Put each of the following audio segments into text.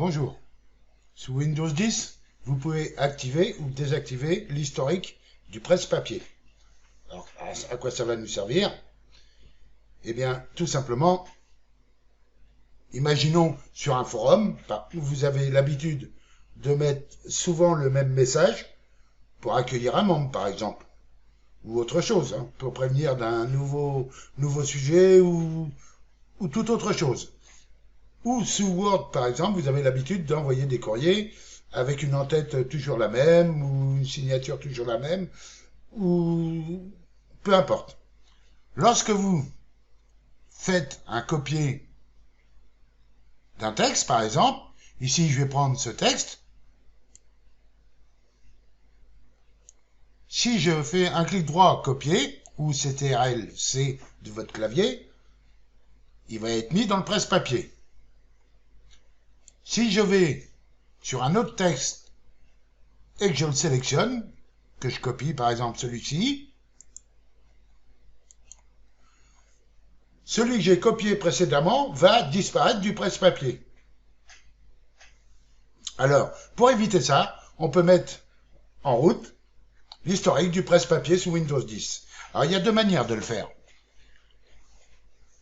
Bonjour. Sous Windows 10, vous pouvez activer ou désactiver l'historique du presse-papier. Alors, à quoi ça va nous servir? Eh bien, tout simplement, imaginons sur un forum où vous avez l'habitude de mettre souvent le même message pour accueillir un membre, par exemple, ou autre chose, pour prévenir d'un nouveau sujet ou toute autre chose. Ou sous Word, par exemple, vous avez l'habitude d'envoyer des courriers avec une en-tête toujours la même, ou une signature toujours la même, ou peu importe. Lorsque vous faites un copier d'un texte, par exemple, ici je vais prendre ce texte. Si je fais un clic droit copier, ou CTRL-C de votre clavier, il va être mis dans le presse-papier. Si je vais sur un autre texte et que je le sélectionne, que je copie par exemple celui-ci, celui que j'ai copié précédemment va disparaître du presse-papier. Alors, pour éviter ça, on peut mettre en route l'historique du presse-papier sous Windows 10. Alors, il y a deux manières de le faire.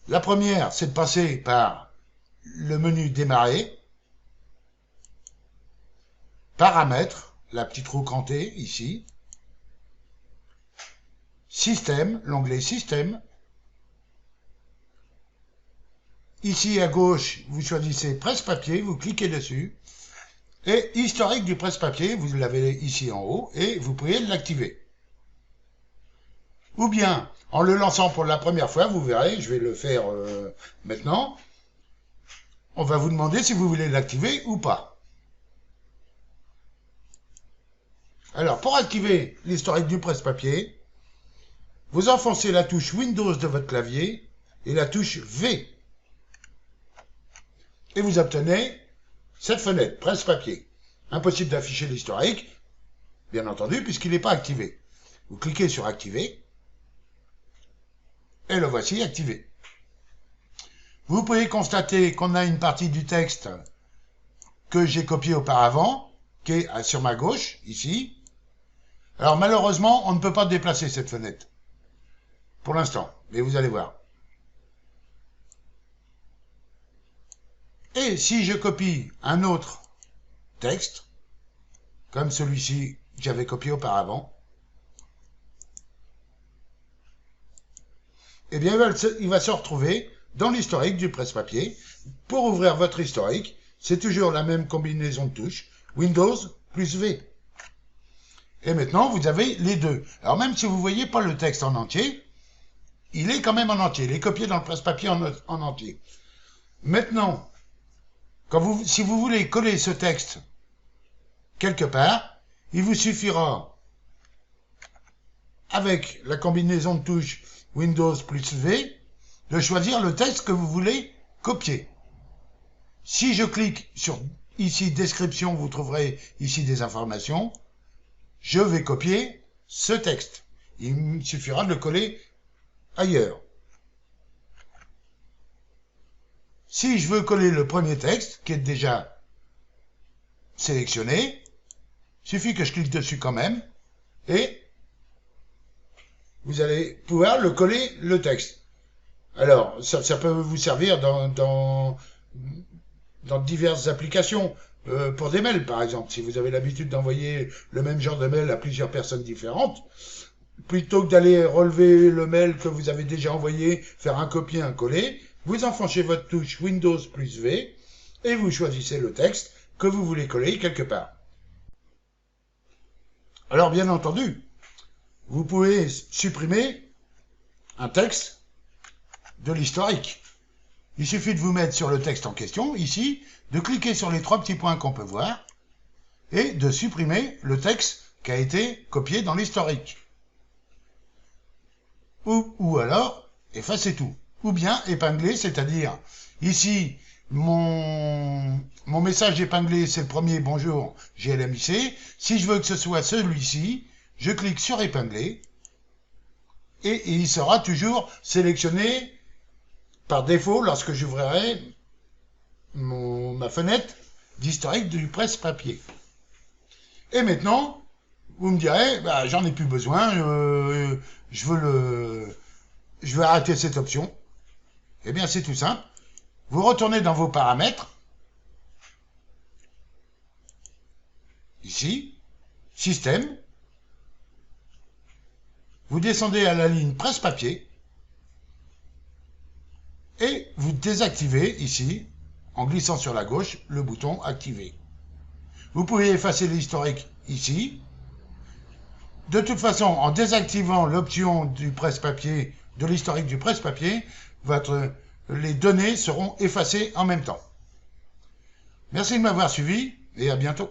La première, c'est de passer par le menu Démarrer, Paramètres, la petite roue crantée ici, Système, l'onglet Système. Ici à gauche, vous choisissez Presse-papier, vous cliquez dessus, et historique du presse-papier, vous l'avez ici en haut, et vous pouvez l'activer. Ou bien, en le lançant pour la première fois, vous verrez, je vais le faire maintenant, on va vous demander si vous voulez l'activer ou pas. Alors, pour activer l'historique du presse-papier, vous enfoncez la touche Windows de votre clavier et la touche V. Et vous obtenez cette fenêtre, presse-papier. Impossible d'afficher l'historique, bien entendu, puisqu'il n'est pas activé. Vous cliquez sur Activer, et le voici activé. Vous pouvez constater qu'on a une partie du texte que j'ai copié auparavant, qui est sur ma gauche, ici. Alors malheureusement, on ne peut pas déplacer cette fenêtre, pour l'instant, mais vous allez voir. Et si je copie un autre texte, comme celui-ci que j'avais copié auparavant, eh bien il va se retrouver dans l'historique du presse-papier. Pour ouvrir votre historique, c'est toujours la même combinaison de touches, Windows plus V. Et maintenant, vous avez les deux. Alors même si vous ne voyez pas le texte en entier, il est quand même en entier. Il est copié dans le presse-papier en entier. Maintenant, si vous voulez coller ce texte quelque part, il vous suffira, avec la combinaison de touches Windows plus V, de choisir le texte que vous voulez copier. Si je clique sur ici description, vous trouverez ici des informations. Je vais copier ce texte. Il me suffira de le coller ailleurs. Si je veux coller le premier texte, qui est déjà sélectionné, il suffit que je clique dessus quand même, et vous allez pouvoir le coller le texte. Alors, ça peut vous servir dans diverses applications. Pour des mails, par exemple, si vous avez l'habitude d'envoyer le même genre de mail à plusieurs personnes différentes, plutôt que d'aller relever le mail que vous avez déjà envoyé, faire un copier, un coller, vous enfoncez votre touche Windows plus V et vous choisissez le texte que vous voulez coller quelque part. Alors, bien entendu, vous pouvez supprimer un texte de l'historique. Il suffit de vous mettre sur le texte en question, ici, de cliquer sur les trois petits points qu'on peut voir, et de supprimer le texte qui a été copié dans l'historique. Ou alors, effacer tout. Ou bien épingler, c'est-à-dire, ici, mon message épinglé, c'est le premier bonjour GLMIC. Si je veux que ce soit celui-ci, je clique sur épingler, et il sera toujours sélectionné par défaut lorsque j'ouvrirai ma fenêtre d'historique du presse-papier. Et maintenant, vous me direz, bah, j'en ai plus besoin, je veux arrêter cette option. Eh bien, c'est tout simple. Vous retournez dans vos paramètres, ici, système, vous descendez à la ligne presse-papier, et vous désactivez ici, en glissant sur la gauche, le bouton activer. Vous pouvez effacer l'historique ici. De toute façon, en désactivant l'option du presse-papier, de l'historique du presse-papier, les données seront effacées en même temps. Merci de m'avoir suivi et à bientôt.